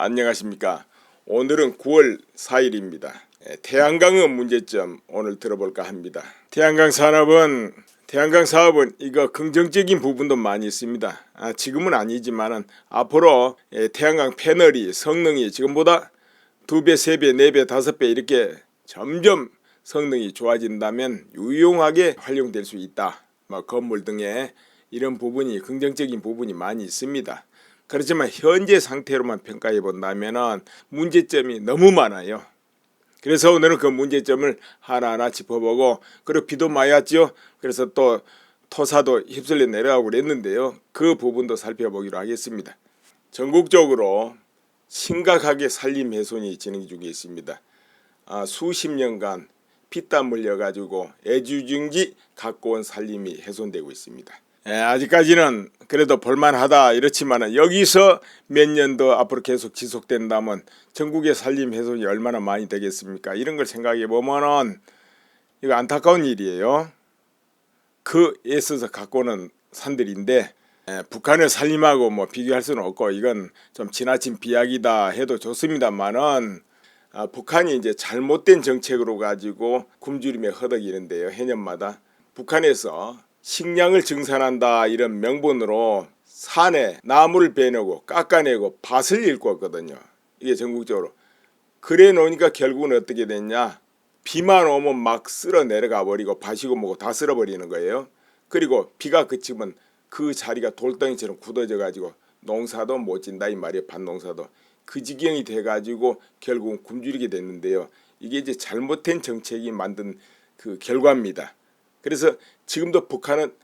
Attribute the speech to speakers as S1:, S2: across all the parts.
S1: 안녕하십니까. 오늘은 9월 4일입니다. 태양광의 문제점 오늘 들어볼까 합니다. 태양광 사업은 이거 긍정적인 부분도 많이 있습니다. 지금은 아니지만은 앞으로 태양광 패널이 성능이 지금보다 2배, 3배, 4배, 5배 이렇게 점점 성능이 좋아진다면 유용하게 활용될 수 있다. 건물 등에 이런 부분이 긍정적인 부분이 많이 있습니다. 그렇지만 현재 상태로만 평가해 본다면 문제점이 너무 많아요. 그래서 오늘은 그 문제점을 하나하나 짚어보고, 그리고 비도 많이 왔죠. 그래서 또 토사도 휩쓸려 내려가고 그랬는데요. 그 부분도 살펴보기로 하겠습니다. 전국적으로 심각하게 산림 훼손이 진행 중에 있습니다. 수십 년간 피땀 흘려가지고 애지중지 갖고 온 산림이 훼손되고 있습니다. 아직까지는 그래도 볼만하다 이렇지만 여기서 몇 년 더 앞으로 계속 지속된다면 전국의 산림 훼손이 얼마나 많이 되겠습니까? 이런 걸 생각해 보면은 이거 안타까운 일이에요. 그 애써서 갖고 오는 산들인데 북한의 산림하고 뭐 비교할 수는 없고 이건 좀 지나친 비약이다 해도 좋습니다만은 북한이 이제 잘못된 정책으로 가지고 굶주림에 허덕이는데요. 해년마다 북한에서 식량을 증산한다 이런 명분으로 산에 나무를 베내고 깎아내고 밭을 잇고 왔거든요. 이게 전국적으로. 그래 놓으니까 결국은 어떻게 됐냐, 비만 오면 막 쓸어 내려가 버리고 밭이고 뭐고 다 쓸어 버리는 거예요. 그리고 비가 그치면 그 자리가 돌덩이처럼 굳어져 가지고 농사도 못 진다 이 말이에요. 밭농사도 그 지경이 돼 가지고 결국은 굶주리게 됐는데요. 이게 이제 잘못된 정책이 만든 그 결과입니다. 그래서 지금도 북한은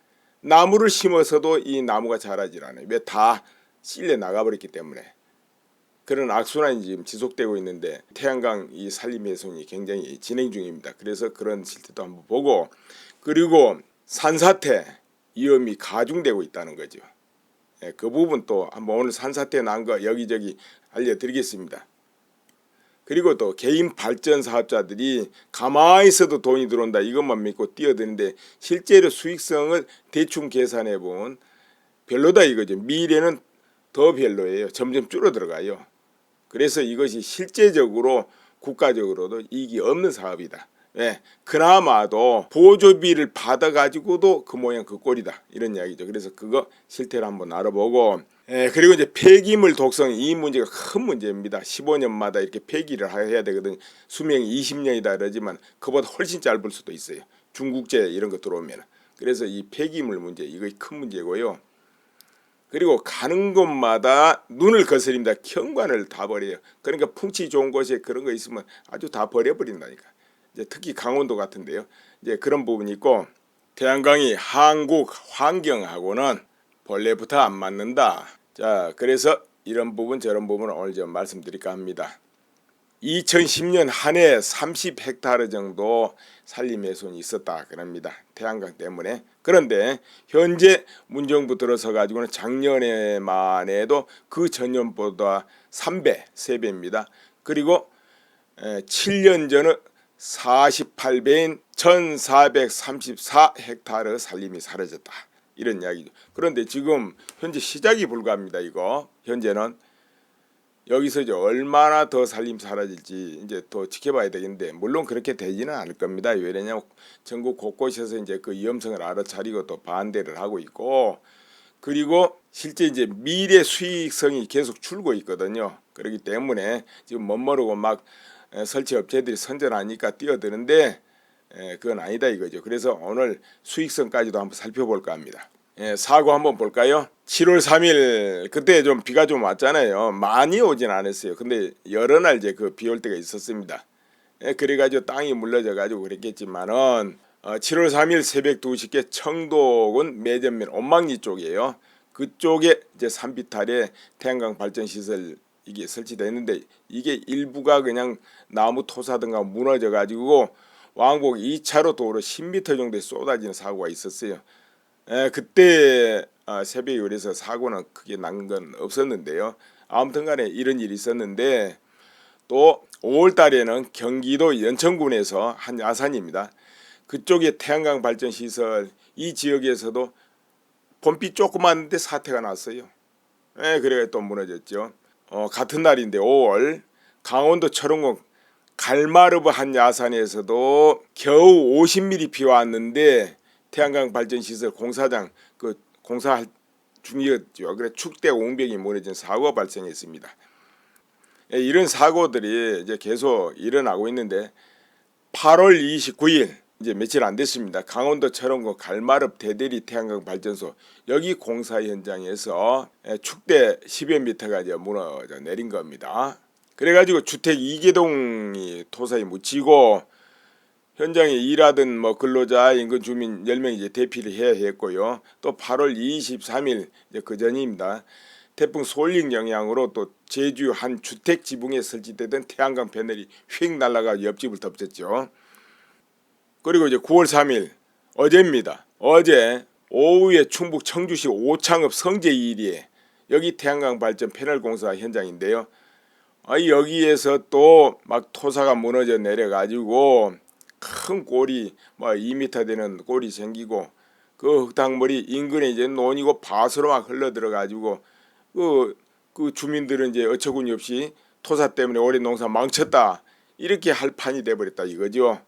S1: 나무를 심어서도 이 나무가 자라질 않아요. 왜? 다 실려 나가버렸기 때문에. 그런 악순환이 지금 지속되고 있는데 태양광 이 산림 훼손이 굉장히 진행 중입니다. 그래서 그런 실태도 한번 보고, 그리고 산사태 위험이 가중되고 있다는 거죠. 그 부분 또 한번 오늘 산사태 난 거 여기저기 알려드리겠습니다. 그리고 또 개인 발전 사업자들이 가만히 있어도 돈이 들어온다 이것만 믿고 뛰어드는데 실제로 수익성을 대충 계산해 보면 별로다 이거죠. 미래는 더 별로예요. 점점 줄어들어가요. 그래서 이것이 실제적으로 국가적으로도 이익이 없는 사업이다. 그나마도 보조비를 받아가지고도 그 모양 그 꼴이다 이런 이야기죠. 그래서 그거 실태를 한번 알아보고, 그리고 이제 폐기물 독성 이 문제가 큰 문제입니다. 15년마다 이렇게 폐기를 해야 되거든요. 수명이 20년이다 그러지만 그보다 훨씬 짧을 수도 있어요. 중국제 이런 거 들어오면. 그래서 이 폐기물 문제 이거 큰 문제고요. 그리고 가는 곳마다 눈을 거스립니다. 경관을 다 버려요. 그러니까 풍치 좋은 곳에 그런 거 있으면 아주 다 버려버린다니까. 이제 특히 강원도 같은데요. 이제 그런 부분이 있고, 태양광이 한국 환경하고는 본래부터 안 맞는다. 자, 그래서 이런 부분 저런 부분을 오늘 좀 말씀드릴까 합니다. 2010년 한 해 30헥타르 정도 산림 훼손이 있었다 그럽니다. 태양광 때문에. 그런데 현재 문정부 들어서 가지고는 작년에만 해도 그 전년보다 3배, 3배입니다. 그리고 7년 전은 48배인 1434헥타르 산림이 사라졌다 이런 이야기죠. 그런데 지금 현재 시작이 불가합니다. 이거 현재는 여기서 이제 얼마나 더 산림 사라질지 이제 더 지켜봐야 되겠는데, 물론 그렇게 되지는 않을 겁니다. 왜냐면 전국 곳곳에서 이제 그 위험성을 알아차리고 또 반대를 하고 있고, 그리고 실제 이제 미래 수익성이 계속 줄고 있거든요. 그렇기 때문에 지금 멋모르고 막 설치 업체들이 선전하니까 뛰어드는데 그건 아니다 이거죠. 그래서 오늘 수익성까지도 한번 살펴볼까 합니다. 사고 한번 볼까요? 7월 3일 그때 좀 비가 좀 왔잖아요. 많이 오진 않았어요. 근데 여러 날 이제 그 비 올 때가 있었습니다. 그래가지고 땅이 물러져 가지고 그랬겠지만은 7월 3일 새벽 2시께 청도군 매전면 옥망리 쪽이에요. 그쪽에 이제 산비탈에 태양광 발전 시설 이게 설치됐는데 이게 일부가 그냥 나무 토사든가 무너져 가지고 왕복 2차로 도로 10m 정도에 쏟아지는 사고가 있었어요. 그때 새벽에 그래서 사고는 크게 난 건 없었는데요. 아무튼 간에 이런 일이 있었는데, 또 5월 달에는 경기도 연천군에서 한 야산입니다. 그쪽에 태양광 발전 시설 이 지역에서도 봄비 조그만데 사태가 났어요. 그래가 또 무너졌죠. 같은 날인데 5월 강원도 철원군 갈마르브 한 야산에서도 겨우 50mm 비가 왔는데 태양광 발전시설 공사장 공사 중이었죠. 그래 축대 옹벽이 무너진 사고가 발생했습니다. 이런 사고들이 이제 계속 일어나고 있는데 8월 29일 이제 며칠 안 됐습니다. 강원도 철원군 갈마릅 대대리 태양광 발전소 여기 공사 현장에서 축대 10여 미터가 이제 무너져 내린 겁니다. 그래가지고 주택 2개동이 토사에 묻히고 현장에 일하던 근로자 인근 주민 10명이 이제 대피를 해야 했고요. 또 8월 23일 이제 그 전입니다. 태풍 솔링 영향으로 또 제주 한 주택 지붕에 설치되던 태양광 패널이 휙 날아가 옆집을 덮쳤죠. 그리고 이제 9월 3일 어제입니다. 어제 오후에 충북 청주시 오창읍 성제 2리에 여기 태양광 발전 패널 공사 현장인데요. 여기에서 또 막 토사가 무너져 내려가지고 큰 골이 2m 되는 골이 생기고 그 흙탕물이 인근에 이제 논이고 밭으로 막 흘러 들어가지고 그 주민들은 이제 어처구니 없이 토사 때문에 올해 농사 망쳤다 이렇게 할 판이 돼버렸다 이거죠.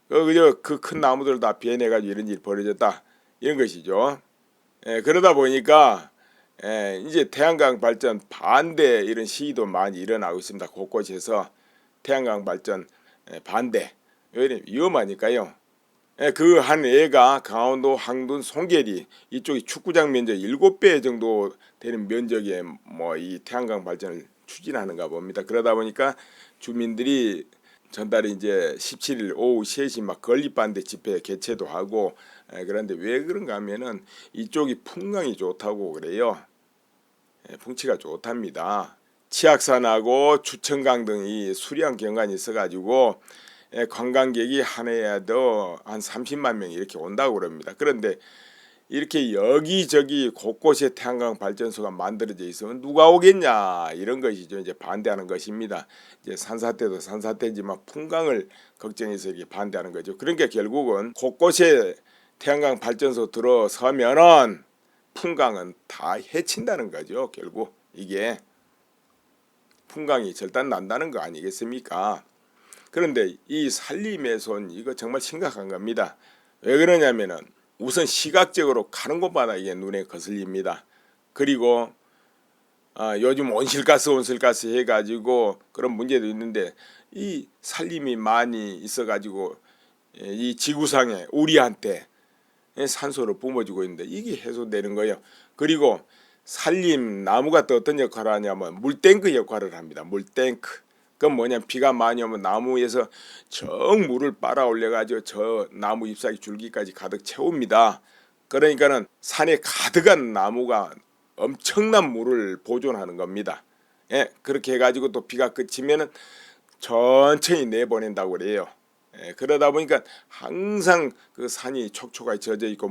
S1: 그저 그 큰 나무들 다 베내가지고 이런 일이 벌어졌다 이런 것이죠. 그러다 보니까 이제 태양광 발전 반대 이런 시위도 많이 일어나고 있습니다. 곳곳에서 태양광 발전 반대 위험하니까요. 그 한 애가 강원도 항둔 송계리 이쪽이 축구장 면적 7배 정도 되는 면적에 이 태양광 발전을 추진하는가 봅니다. 그러다 보니까 주민들이 전달에 이제 17일 오후 3시 막 건립반대 집회 개최도 하고 그런데 왜 그런가 하면은 이쪽이 풍광이 좋다고 그래요. 풍치가 좋답니다. 치악산하고 주천강 등이 수리한 경관이 있어가지고 관광객이 한 해에도 한 30만 명이 이렇게 온다고 그럽니다. 그런데 이렇게 여기저기 곳곳에 태양광 발전소가 만들어져 있으면 누가 오겠냐 이런 것이죠. 이제 반대하는 것입니다. 이제 산사태도 산사태지만 풍광을 걱정해서 이렇게 반대하는 거죠. 그러니까 결국은 곳곳에 태양광 발전소 들어서면은 풍광은 다 해친다는 거죠. 결국 이게 풍광이 절단 난다는 거 아니겠습니까? 그런데 이 산림훼손 이거 정말 심각한 겁니다. 왜 그러냐면은 우선 시각적으로 가는 곳마다 이게 눈에 거슬립니다. 그리고 요즘 온실가스 해가지고 그런 문제도 있는데 이 산림이 많이 있어가지고 이 지구상에 우리한테 산소를 뿜어주고 있는데 이게 해소되는 거예요. 그리고 산림 나무가 또 어떤 역할을 하냐면 물탱크 역할을 합니다. 물탱크. 그건 뭐냐 비가 많이 오면 나무에서 정 물을 빨아 올려가지고 저 나무 잎사귀 줄기까지 가득 채웁니다. 그러니까는 산에 가득한 나무가 엄청난 물을 보존하는 겁니다. 그렇게 해가지고 또 비가 그치면은 천천히 내보낸다고 그래요. 그러다 보니까 항상 그 산이 촉촉하게 젖어 있고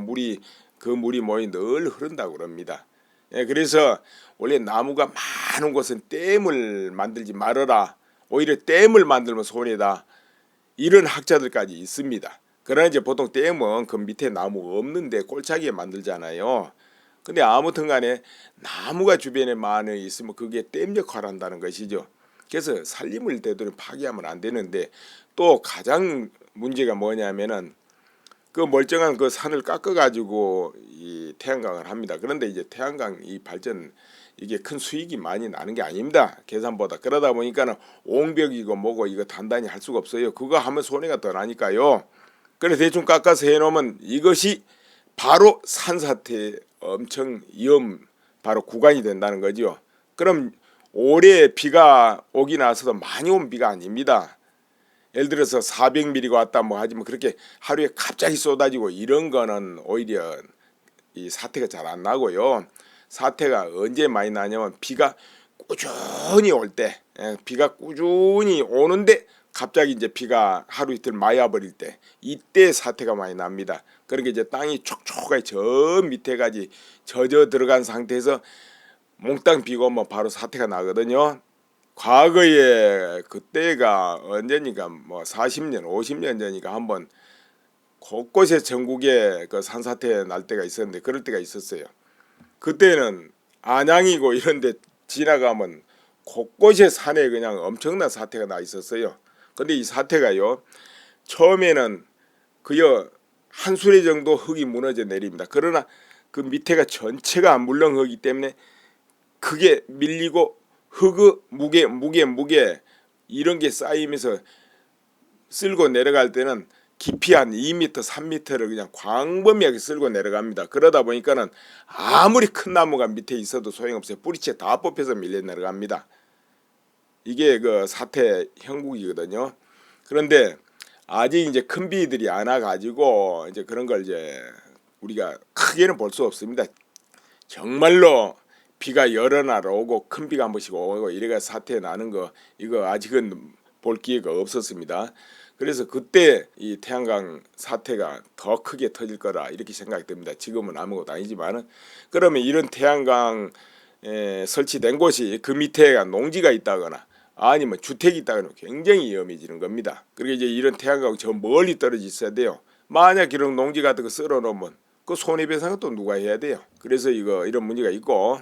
S1: 그 물이 늘 흐른다고 그럽니다. 그래서 원래 나무가 많은 곳은 댐을 만들지 말아라. 오히려 댐을 만들면 손해다. 이런 학자들까지 있습니다. 그러나 이제 보통 댐은 그 밑에 나무 없는데 꼴차기에 만들잖아요. 근데 아무튼 간에 나무가 주변에 많이 있으면 그게 댐 역할을 한다는 것이죠. 그래서 산림을 되도록 파괴하면 안 되는데 또 가장 문제가 뭐냐면은 그 멀쩡한 그 산을 깎아 가지고 이 태양광을 합니다. 그런데 이제 태양광 이 발전 이게 큰 수익이 많이 나는 게 아닙니다. 계산보다. 그러다 보니까는 옹벽이고 뭐고 이거 단단히 할 수가 없어요. 그거 하면 손해가 더 나니까요. 그래 대충 깎아서 해놓으면 이것이 바로 산사태 엄청 위험 바로 구간이 된다는 거죠. 그럼 올해 비가 오긴 나서도 많이 온 비가 아닙니다. 예를 들어서 400mm가 왔다 하지만 그렇게 하루에 갑자기 쏟아지고 이런 거는 오히려 이 사태가 잘 안 나고요. 사태가 언제 많이 나냐면 비가 꾸준히 올 때, 비가 꾸준히 오는데 갑자기 이제 비가 하루 이틀 마야 버릴 때 이때 사태가 많이 납니다. 그러니까 이제 땅이 촉촉하게 저 밑에까지 젖어 들어간 상태에서 몽땅 비가 오면 바로 사태가 나거든요. 과거에 그때가 언제니까 40년 50년 전이니까 한번 곳곳에 전국에 그 산사태 날 때가 있었는데 그럴 때가 있었어요. 그때는 안양이고 이런데 지나가면 곳곳에 산에 그냥 엄청난 사태가 나 있었어요. 근데 이 사태가요, 처음에는 그여 한 수레 정도 흙이 무너져 내립니다. 그러나 그 밑에가 전체가 물렁흙이기 때문에 크게 밀리고 흙의 무게 이런 게 쌓이면서 쓸고 내려갈 때는 깊이 한 2m, 3m를 그냥 광범위하게 쓸고 내려갑니다. 그러다 보니까는 아무리 큰 나무가 밑에 있어도 소용없어요. 뿌리채 다 뽑혀서 밀려 내려갑니다. 이게 그 사태 형국이거든요. 그런데 아직 이제 큰 비들이 안 와가지고 이제 그런 걸 이제 우리가 크게는 볼 수 없습니다. 정말로 비가 여러 날 오고 큰 비가 한 번씩 오고 이래가 사태 나는 거 이거 아직은 볼 기회가 없었습니다. 그래서 그때 이 태양광 사태가 더 크게 터질 거라 이렇게 생각이 듭니다. 지금은 아무것도 아니지만은 그러면 이런 태양광 설치된 곳이 그 밑에가 농지가 있다거나 아니면 주택이 있다거나 굉장히 위험해지는 겁니다. 그리고 이제 이런 태양광 저 멀리 떨어져 있어야 돼요. 만약 이런 농지 같은 거 썰어 놓으면 그 손해배상은 또 누가 해야 돼요. 그래서 이런 문제가 있고,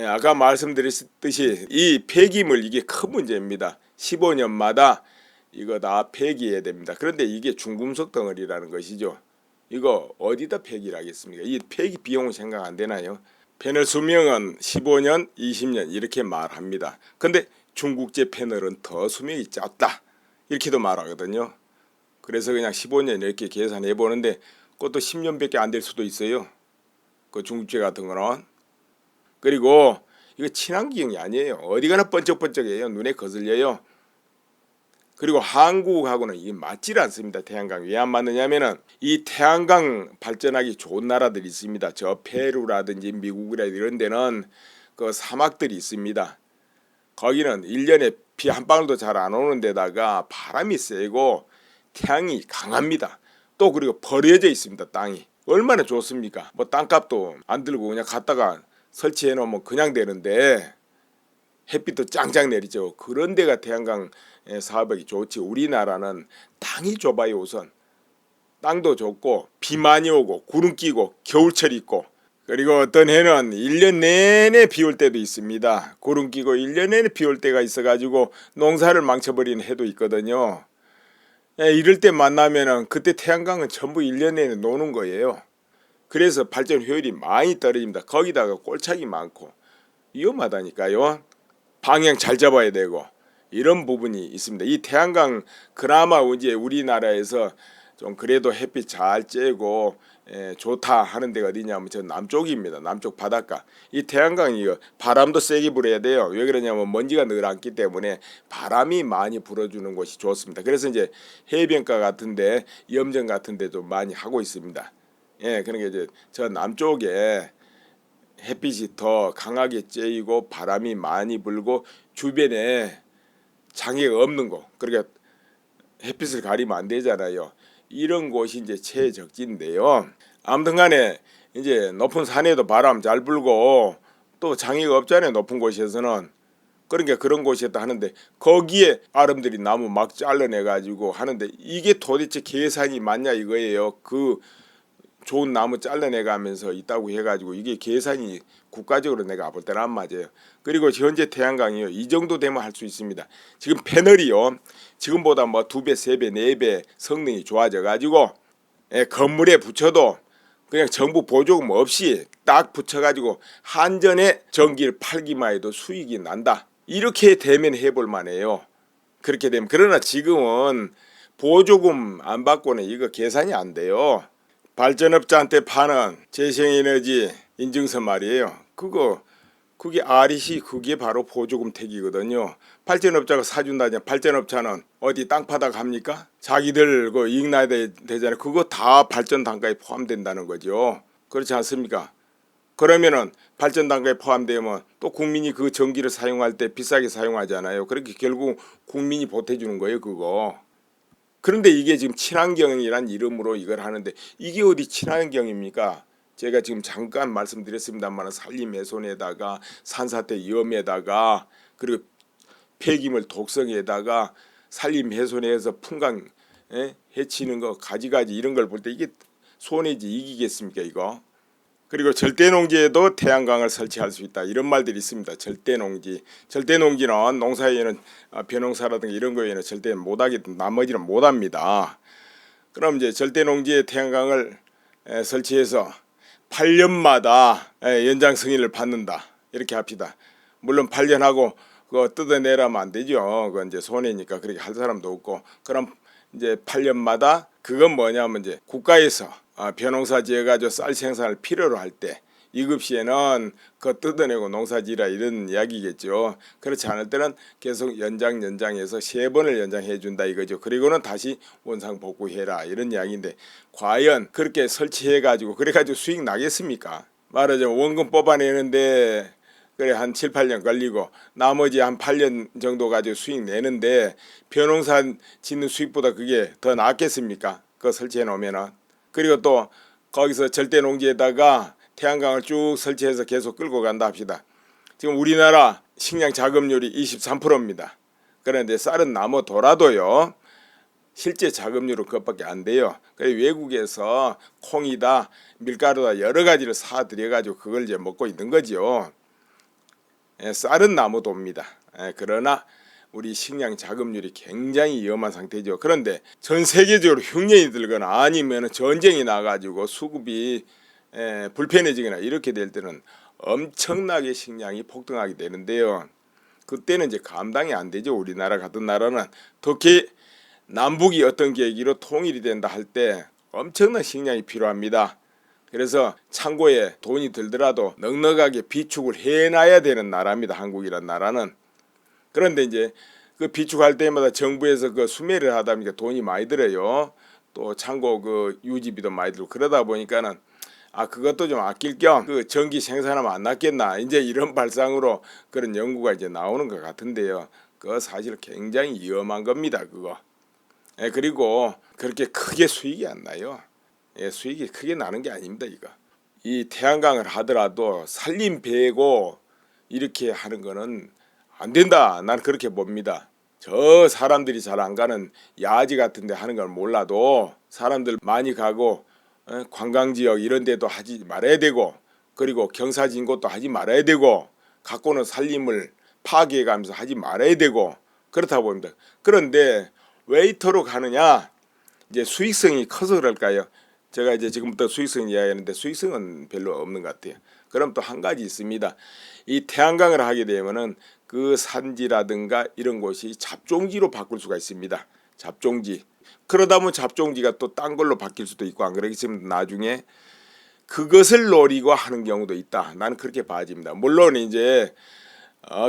S1: 아까 말씀드렸듯이 이 폐기물 이게 큰 문제입니다. 15년마다 이거 다 폐기해야 됩니다. 그런데 이게 중금속 덩어리라는 것이죠. 이거 어디다 폐기를 하겠습니까? 이 폐기 비용은 생각 안 되나요? 패널 수명은 15년, 20년 이렇게 말합니다. 근데 중국제 패널은 더 수명이 짧다 이렇게도 말하거든요. 그래서 그냥 15년 이렇게 계산해 보는데 그것도 10년밖에 안 될 수도 있어요. 그 중국제 같은 거는. 그리고 이거 친환경이 아니에요. 어디 가나 번쩍번쩍해요. 눈에 거슬려요. 그리고 한국하고는 이게 맞질 않습니다. 태양광 왜 안 맞느냐면은 이 태양광 발전하기 좋은 나라들이 있습니다. 저 페루라든지 미국이라든지 이런 데는 그 사막들이 있습니다. 거기는 1년에 비 한 방울도 잘 안 오는 데다가 바람이 세고 태양이 강합니다. 또 그리고 버려져 있습니다. 땅이 얼마나 좋습니까? 뭐 땅값도 안 들고 그냥 갖다가 설치해 놓으면 그냥 되는데 햇빛도 짱짱 내리죠. 그런 데가 태양광 사업하기 좋지. 우리나라는 땅이 좁아요. 우선 땅도 좁고 비 많이 오고 구름 끼고 겨울철 있고 그리고 어떤 해는 1년 내내 비 올 때도 있습니다. 구름 끼고 1년 내내 비 올 때가 있어가지고 농사를 망쳐버리는 해도 있거든요. 이럴 때 만나면은 그때 태양광은 전부 1년 내내 노는 거예요. 그래서 발전 효율이 많이 떨어집니다. 거기다가 꼴착이 많고 위험하다니까요. 방향 잘 잡아야 되고 이런 부분이 있습니다. 이 태양광 그나마 이제 우리나라에서 좀 그래도 햇빛 잘 쬐고 좋다 하는 데가 어디냐면 저 남쪽입니다. 남쪽 바닷가. 이 태양광이 바람도 세게 불어야 돼요. 왜 그러냐면 먼지가 늘 앉기 때문에 바람이 많이 불어주는 곳이 좋습니다. 그래서 이제 해변가 같은데 염전 같은데 좀 많이 하고 있습니다. 그러니까 이제 저 남쪽에 햇빛이 더 강하게 쬐이고 바람이 많이 불고 주변에 장애가 없는 곳, 그러니까 햇빛을 가리면 안 되잖아요. 이런 곳이 이제 최적지인데요. 아무튼간에 이제 높은 산에도 바람 잘 불고 또 장애가 없잖아요. 높은 곳에서는. 그러니까 그런 곳이었다 하는데 거기에 아름들이 나무 막 잘라내 가지고 하는데 이게 도대체 계산이 맞냐 이거예요. 그 좋은 나무 잘라내가면서 있다고 해가지고 이게 계산이 국가적으로 내가 볼 때는 안 맞아요. 그리고 현재 태양광이요 이 정도 되면 할 수 있습니다. 지금 패널이요 지금보다 뭐 2배, 3배, 4배 성능이 좋아져 가지고 건물에 붙여도 그냥 정부 보조금 없이 딱 붙여가지고 한전에 전기를 팔기만 해도 수익이 난다. 이렇게 되면 해볼 만해요. 그렇게 되면. 그러나 지금은 보조금 안 받고는 이거 계산이 안 돼요. 발전업자한테 파는 재생에너지 인증서 말이에요. 그게 REC 그게 바로 보조금 택이거든요. 발전업자가 사준다냐. 발전업자는 어디 땅 파다 갑니까? 자기들 그 이익 나야 되잖아요. 그거 다 발전 단가에 포함된다는 거죠. 그렇지 않습니까? 그러면은 발전 단가에 포함되면 또 국민이 그 전기를 사용할 때 비싸게 사용하잖아요. 그렇게 결국 국민이 보태주는 거예요. 그거. 그런데 이게 지금 친환경이란 이름으로 이걸 하는데 이게 어디 친환경입니까? 제가 지금 잠깐 말씀드렸습니다만 산림훼손에다가 산사태 위험에다가 그리고 폐기물 독성에다가 산림훼손에서 풍광 해치는 거 가지가지 이런 걸 볼 때 이게 손해지 이기겠습니까 이거? 그리고 절대농지에도 태양광을 설치할 수 있다. 이런 말들이 있습니다. 절대농지. 절대농지는 농사에는 벼농사라든가 이런 거에는 절대 못하게 나머지는 못합니다. 그럼 이제 절대농지에 태양광을 설치해서 8년마다 연장 승인을 받는다. 이렇게 합시다. 물론 8년하고 그거 뜯어내라면 안 되죠. 그건 이제 손해니까 그렇게 할 사람도 없고. 그럼 이제 8년마다 그건 뭐냐면 이제 국가에서 벼농사 지어가지고 쌀 생산을 필요로 할 때 이급 시에는 그거 뜯어내고 농사지라 이런 이야기겠죠. 그렇지 않을 때는 계속 연장해서 3번을 연장해 준다 이거죠. 그리고는 다시 원상 복구해라 이런 이야기인데 과연 그렇게 설치해 가지고 그래가지고 수익 나겠습니까? 말하자면 원금 뽑아내는데 그래 한 7, 8년 걸리고 나머지 한 8년 정도 가지고 수익 내는데 벼농사 짓는 수익보다 그게 더 낫겠습니까? 그거 설치해 놓으면은. 그리고 또 거기서 절대농지에다가 태양광을 쭉 설치해서 계속 끌고 간다 합시다. 지금 우리나라 식량 자급률이 23%입니다. 그런데 쌀은 남아돌아도요. 실제 자급률은 그것밖에 안 돼요. 그래서 외국에서 콩이다 밀가루다 여러 가지를 사들여가지고 그걸 이제 먹고 있는 거죠. 쌀은 남아돕니다. 그러나 우리 식량 자급률이 굉장히 위험한 상태죠. 그런데 전 세계적으로 흉년이 들거나 아니면 전쟁이 나가지고 수급이 불편해지거나 이렇게 될 때는 엄청나게 식량이 폭등하게 되는데요. 그때는 이제 감당이 안 되죠. 우리나라 같은 나라는 특히 남북이 어떤 계기로 통일이 된다 할 때 엄청난 식량이 필요합니다. 그래서 창고에 돈이 들더라도 넉넉하게 비축을 해놔야 되는 나라입니다. 한국이란 나라는. 그런데 이제 그 비축할 때마다 정부에서 그 수매를 하다 보니까 돈이 많이 들어요. 또 창고 그 유지비도 많이 들고 그러다 보니까는 그것도 좀 아낄 겸 그 전기 생산하면 안 낫겠나 이제 이런 발상으로 그런 연구가 이제 나오는 것 같은데요. 그거 사실 굉장히 위험한 겁니다. 그거. 그리고 그렇게 크게 수익이 안 나요. 수익이 크게 나는 게 아닙니다. 이거. 이 태양광을 하더라도 살림 베고 이렇게 하는 거는 안 된다. 난 그렇게 봅니다. 저 사람들이 잘 안 가는 야지 같은 데 하는 걸 몰라도 사람들 많이 가고 관광지역 이런 데도 하지 말아야 되고 그리고 경사진 곳도 하지 말아야 되고 갖고는 살림을 파괴해가면서 하지 말아야 되고 그렇다고 봅니다. 그런데 왜 이토록 하느냐? 이제 수익성이 커서 그럴까요? 제가 이제 지금부터 수익성 이야기하는데 수익성은 별로 없는 것 같아요. 그럼 또 한 가지 있습니다. 이 태양광을 하게 되면은 그 산지라든가 이런 곳이 잡종지로 바꿀 수가 있습니다. 잡종지. 그러다 보면 잡종지가 또 딴 걸로 바뀔 수도 있고 안 그러겠습니다. 나중에 그것을 노리고 하는 경우도 있다. 나는 그렇게 봐집니다. 물론 이제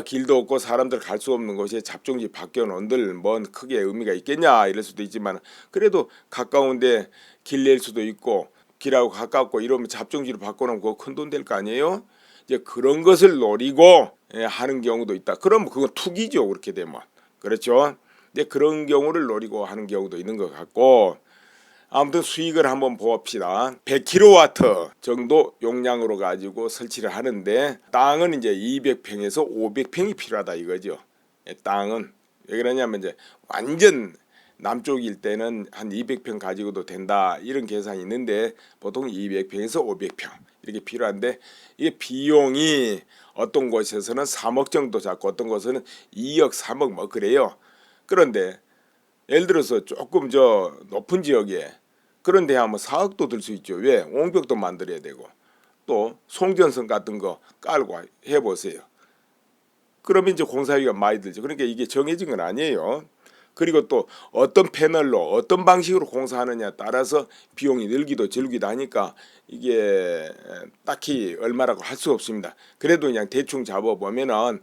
S1: 길도 없고 사람들 갈 수 없는 곳에 잡종지 바뀌어 놓은들 뭔 크게 의미가 있겠냐 이럴 수도 있지만 그래도 가까운데 길 낼 수도 있고 길하고 가깝고 이러면 잡종지로 바꿔놓으면 그거 큰 돈 될 거 아니에요? 이제 그런 것을 노리고 하는 경우도 있다. 그럼 그건 투기죠. 그렇게 되면. 그렇죠? 근데 그런 경우를 노리고 하는 경우도 있는 것 같고 아무튼 수익을 한번 봅시다. 100kW 정도 용량으로 가지고 설치를 하는데 땅은 이제 200평에서 500평이 필요하다 이거죠. 땅은 왜 그러냐면 이제 완전 남쪽일 때는 한 200평 가지고도 된다 이런 계산이 있는데 보통 200평에서 500평 이렇게 필요한데 이게 비용이 어떤 곳에서는 3억 정도 잡고 어떤 곳에서는 2억 3억 뭐 그래요. 그런데 예를 들어서 조금 저 높은 지역에 그런데 하면 4억도 들 수 있죠. 왜? 옹벽도 만들어야 되고 또 송전선 같은 거 깔고 해보세요. 그러면 이제 공사비가 많이 들죠. 그러니까 이게 정해진 건 아니에요. 그리고 또 어떤 패널로 어떤 방식으로 공사하느냐에 따라서 비용이 늘기도 줄기도 하니까 이게 딱히 얼마라고 할 수 없습니다. 그래도 그냥 대충 잡아보면은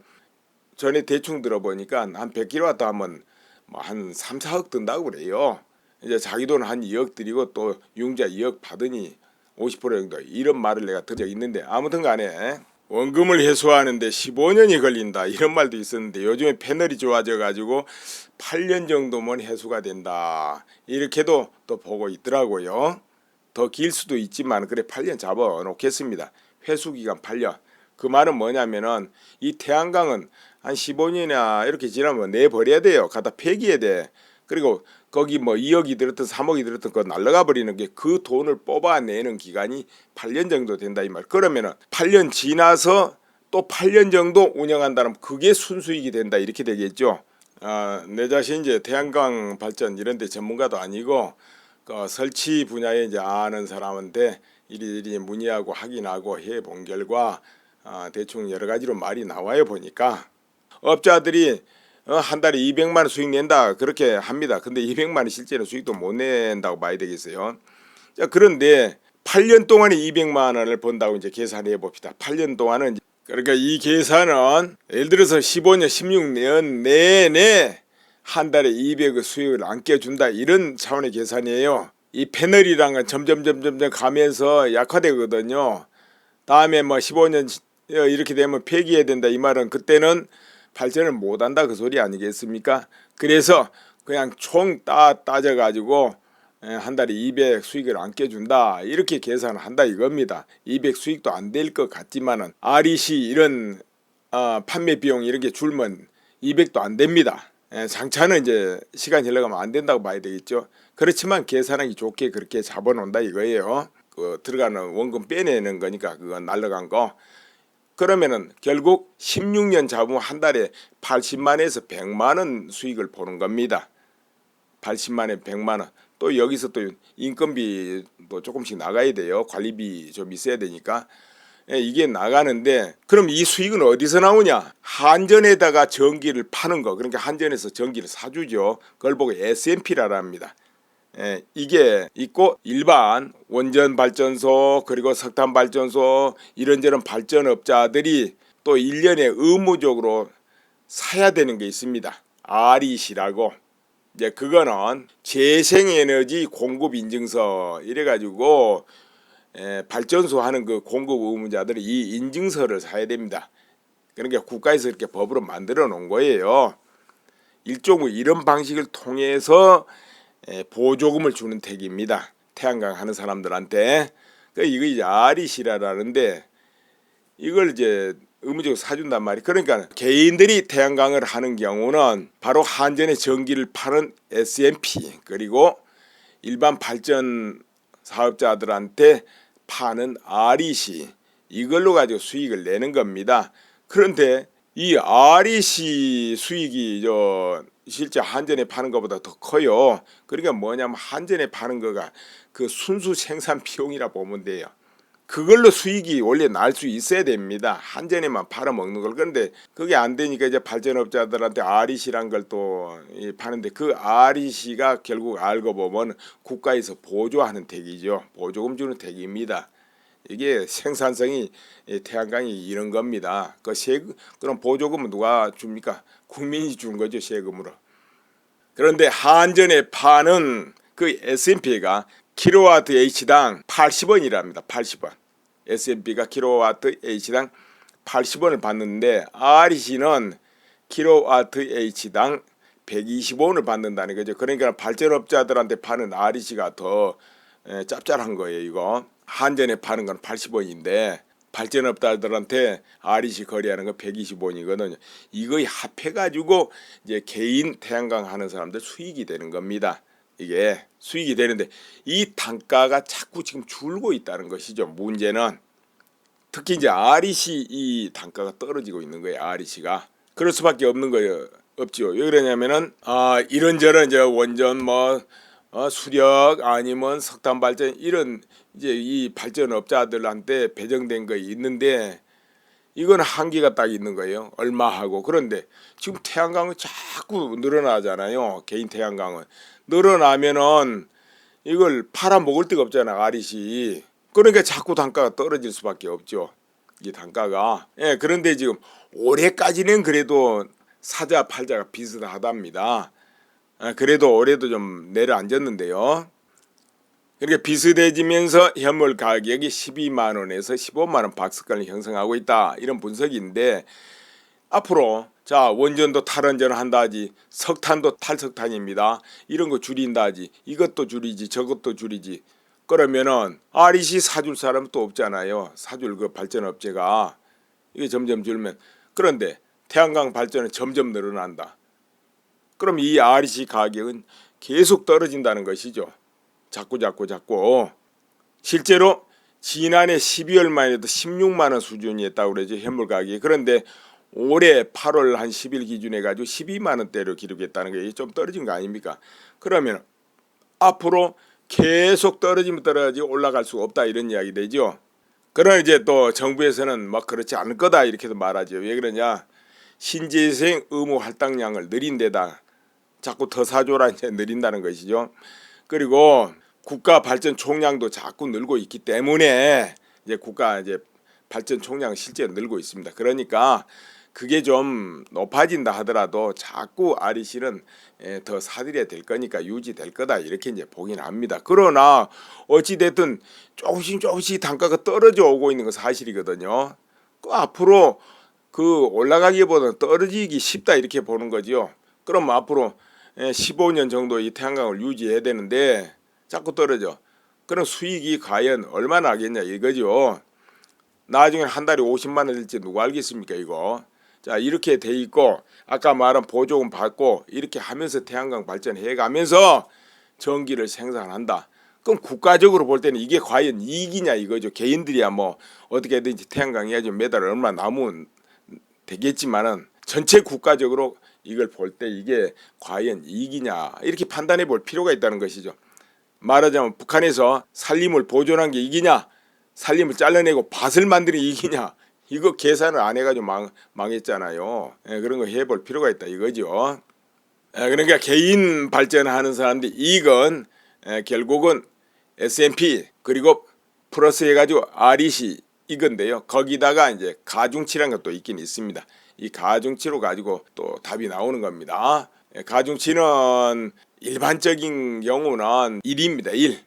S1: 전에 대충 들어보니까 한 100kW 하면 뭐 한 3, 4억 든다고 그래요. 이제 자기 돈 한 2억 드리고 또 융자 2억 받으니 50% 정도 이런 말을 내가 들은 적 있는데 아무튼 간에 원금을 회수하는데 15년이 걸린다 이런 말도 있었는데 요즘에 패널이 좋아져 가지고 8년 정도면 회수가 된다 이렇게도 또 보고 있더라고요. 더 길 수도 있지만 그래 8년 잡아 놓겠습니다. 회수기간 8년. 그 말은 뭐냐면은 이 태양광은 한 15년이나 이렇게 지나면 내버려야 돼요. 갖다 폐기해야 돼. 그리고 거기 뭐 2억이 들었든 3억이 들었든 그거 날라가 버리는 게 그 돈을 뽑아내는 기간이 8년 정도 된다 이 말. 그러면은 8년 지나서 또 8년 정도 운영한다면 그게 순수익이 된다 이렇게 되겠죠. 내 자신 이제 태양광 발전 이런 데 전문가도 아니고 그 설치 분야에 이제 아는 사람한테 이리저리 문의하고 확인하고 해본 결과 대충 여러 가지로 말이 나와요. 보니까 업자들이 한 달에 200만 원 수익 낸다 그렇게 합니다. 근데 200만 원 실제로 수익도 못 낸다고 봐야 되겠어요. 자, 그런데 8년 동안에 200만 원을 번다고 이제 계산해 봅시다. 8년 동안은 그러니까 이 계산은 예를 들어서 15년, 16년 내내 한 달에 200의 수익을 안겨준다 이런 차원의 계산이에요. 이 패널이란 건 점점 가면서 약화되거든요. 다음에 뭐 15년 이렇게 되면 폐기해야 된다 이 말은 그때는 발전을 못한다 그 소리 아니겠습니까? 그래서 그냥 총 따져가지고 한 달에 200 수익을 안겨준다 이렇게 계산을 한다 이겁니다. 200 수익도 안 될 것 같지만은 REC 이런 판매 비용 이런 게 줄면 200도 안 됩니다. 장차는 이제 시간이 흘러가면 안 된다고 봐야 되겠죠. 그렇지만 계산하기 좋게 그렇게 잡아놓는다 이거예요. 그 들어가는 원금 빼내는 거니까 그건 날라간 거. 그러면은 결국 16년 잡으면 한 달에 80만에서 100만원 수익을 보는 겁니다. 80만에 100만원. 또 여기서 또 인건비도 조금씩 나가야 돼요. 관리비 좀 있어야 되니까. 이게 나가는데 그럼 이 수익은 어디서 나오냐? 한전에다가 전기를 파는 거. 그러니까 한전에서 전기를 사주죠. 그걸 보고 SMP라고 합니다. 이게 있고 일반 원전 발전소 그리고 석탄 발전소 이런저런 발전업자들이 또 1년에 의무적으로 사야 되는 게 있습니다. REC라고. 이제 그거는 재생에너지 공급 인증서 이래가지고 발전소 하는 그 공급 의무자들이 이 인증서를 사야 됩니다. 그러니까 국가에서 이렇게 법으로 만들어 놓은 거예요. 일종의 이런 방식을 통해서 보조금을 주는 택입니다. 태양광 하는 사람들한테. 이거 이제 REC라는데 이걸 이제 의무적으로 사준단 말이에요. 그러니까 개인들이 태양광을 하는 경우는 바로 한전에 전기를 파는 SMP 그리고 일반 발전 사업자들한테 파는 REC 이걸로 가지고 수익을 내는 겁니다. 그런데 이 REC 수익이 실제 한전에 파는 것보다 더 커요. 그러니까 뭐냐면 한전에 파는 거가 그 순수 생산 비용이라 보면 돼요. 그걸로 수익이 원래 날 수 있어야 됩니다. 한전에만 팔아먹는 걸. 그런데 그게 안 되니까 이제 발전업자들한테 REC란 걸 또 파는데 그 REC가 결국 알고 보면 국가에서 보조하는 택이죠. 보조금 주는 택입니다. 이게 생산성이 태양광이 이런 겁니다. 그럼 보조금은 누가 줍니까? 국민이 준 거죠, 세금으로. 그런데 한전에 파는 그 SMP가 킬로와트 H당 80원이랍니다. 80원. SMP가 킬로와트 H당 80원을 받는데 REC는 킬로와트 H당 120원을 받는다는 거죠. 그러니까 발전업자들한테 파는 REC가 더 짭짤한 거예요. 이거 한전에 파는 건 80원인데 발전업자들한테 REC 거래하는 건 120원이거든요. 이거 합해가지고 이제 개인 태양광 하는 사람들 수익이 되는 겁니다. 이게 수익이 되는데 이 단가가 자꾸 지금 줄고 있다는 것이죠. 문제는 특히 이제 REC 이 단가가 떨어지고 있는 거예요. REC가 그럴 수밖에 없는 거예요. 없죠. 왜 그러냐면은 이런저런 이제 원전 수력 아니면 석탄 발전 이런 이제 이 발전업자들한테 배정된 거 있는데 이건 한계가 딱 있는 거예요. 얼마 하고. 그런데 지금 태양광은 자꾸 늘어나잖아요. 개인 태양광은 늘어나면은 이걸 팔아 먹을 데가 없잖아. REC. 그러니까 자꾸 단가가 떨어질 수밖에 없죠. 이 단가가. 그런데 지금 올해까지는 그래도 사자 팔자가 비슷하답니다. 그래도 올해도 좀 내려앉았는데요. 그러니까 비슷해지면서 현물 가격이 12만 원에서 15만 원 박스권을 형성하고 있다. 이런 분석인데 앞으로 자 원전도 탈원전을 한다지 석탄도 탈석탄입니다. 이런 거 줄인다지 이것도 줄이지 저것도 줄이지 그러면은 REC 사줄 사람은 또 없잖아요. 사줄 그 발전업체가 이게 점점 줄면 그런데 태양광 발전은 점점 늘어난다. 그럼 이 REC 가격은 계속 떨어진다는 것이죠. 자꾸 실제로 지난해 12월만 해도 16만 원 수준이었다고 그러죠. 현물 가격이. 그런데 올해 8월 한 10일 기준해 가지고 12만 원대로 기록했다는 게 좀 떨어진 거 아닙니까? 그러면 앞으로 계속 떨어지면 떨어지고 올라갈 수가 없다 이런 이야기 되죠. 그러나 이제 또 정부에서는 막 그렇지 않을 거다 이렇게도 말하죠. 왜 그러냐? 신재생 의무 할당량을 느린 데다 자꾸 더 사줘라 이제 느린다는 것이죠. 그리고 국가 발전 총량도 자꾸 늘고 있기 때문에 이제 국가 이제 발전 총량 실제로 늘고 있습니다. 그러니까 그게 좀 높아진다 하더라도 자꾸 REC는 더 사들여야 될 거니까 유지될 거다 이렇게 이제 보긴 합니다. 그러나 어찌 됐든 조금씩 단가가 떨어져 오고 있는 건 사실이거든요. 그 앞으로 그 올라가기보다는 떨어지기 쉽다 이렇게 보는 거죠. 그럼 앞으로 15년 정도 이 태양광을 유지해야 되는데 자꾸 떨어져. 그럼 수익이 과연 얼마나 하겠냐 이거죠. 나중에 한 달에 50만 원 될지 누가 알겠습니까 이거. 자 이렇게 돼 있고 아까 말한 보조금 받고 이렇게 하면서 태양광 발전해 가면서 전기를 생산한다. 그럼 국가적으로 볼 때는 이게 과연 이익이냐 이거죠. 개인들이야 뭐 어떻게든지 태양광 해야지 매달 얼마 남으면 되겠지만은 전체 국가적으로 이걸 볼 때 이게 과연 이익이냐 이렇게 판단해 볼 필요가 있다는 것이죠. 말하자면 북한에서 산림을 보존한 게 이익이냐 산림을 잘라내고 밭을 만드는 이익이냐 이거 계산을 안 해가지고 망했잖아요. 그런 거 해볼 필요가 있다 이거죠. 그러니까 개인 발전하는 사람들 이익은 결국은 S&P 그리고 플러스 해가지고 REC 이건데요. 거기다가 이제 가중치라는 것도 있긴 있습니다. 이 가중치로 가지고 또 답이 나오는 겁니다. 가중치는 일반적인 경우는 1입니다. 1.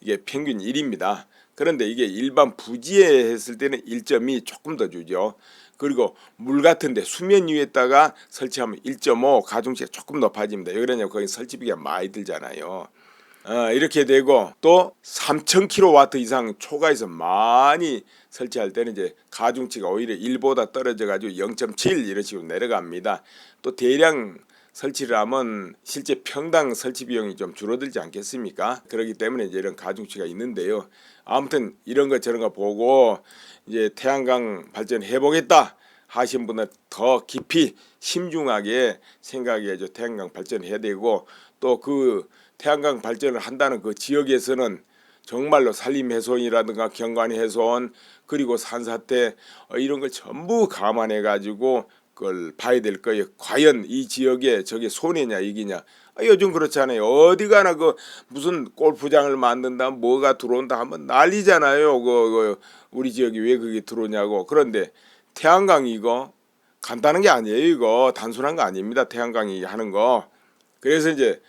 S1: 이게 평균 1입니다. 그런데 이게 일반 부지에 했을 때는 1.2 조금 더 주죠. 그리고 물 같은데 수면 위에다가 설치하면 1.5 가중치가 조금 높아집니다. 왜 그러냐면 거기 설치비가 많이 들잖아요. 이렇게 되고 또 3000kW 이상 초과해서 많이 설치할 때는 이제 가중치가 오히려 1보다 떨어져 가지고 0.7 이런 식으로 내려갑니다. 또 대량 설치를 하면 실제 평당 설치 비용이 좀 줄어들지 않겠습니까? 그렇기 때문에 이제 이런 가중치가 있는데요. 아무튼 이런 거 저런 거 보고 이제 태양광 발전해 보겠다 하신 분은 더 깊이 심중하게 생각해야죠. 태양광 발전해야 되고 또 그 태양광 발전을 한다는 그 지역에서는 정말로 산림훼손이라든가 경관훼손 그리고 산사태 이런 걸 전부 감안해 가지고 그걸 봐야 될 거예요. 과연 이 지역에 저게 손해냐 이기냐. 요즘 그렇잖아요. 어디 가나 그 무슨 골프장을 만든다 뭐가 들어온다 하면 난리잖아요. 우리 지역이 왜 그게 들어오냐고. 그런데 태양광 이거 간단한 게 아니에요. 이거 단순한 거 아닙니다. 태양광이 하는 거. 그래서 이제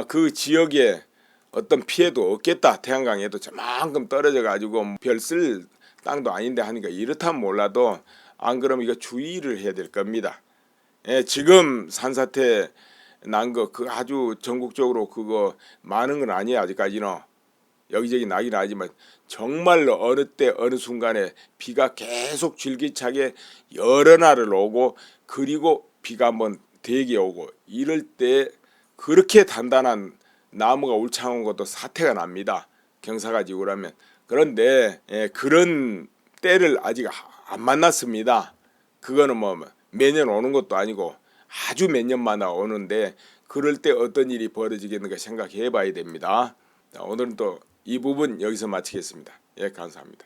S1: 그 지역에 어떤 피해도 없겠다. 태양광에도 저만큼 떨어져 가지고 별 쓸 땅도 아닌데 하니까 이렇다면 몰라도 안 그러면 이거 주의를 해야 될 겁니다. 지금 산사태 난 거 그 아주 전국적으로 그거 많은 건 아니에요. 아직까지는 여기저기 나긴 하지만 정말로 어느 때 어느 순간에 비가 계속 줄기차게 여러 날을 오고 그리고 비가 한번 되게 오고 이럴 때 그렇게 단단한 나무가 울창한 것도 사태가 납니다. 경사가 지구라면. 그런데 그런 때를 아직 안 만났습니다. 그거는 뭐 매년 오는 것도 아니고 아주 몇 년마다 오는데 그럴 때 어떤 일이 벌어지겠는가 생각해 봐야 됩니다. 자, 오늘은 또 이 부분 여기서 마치겠습니다. 감사합니다.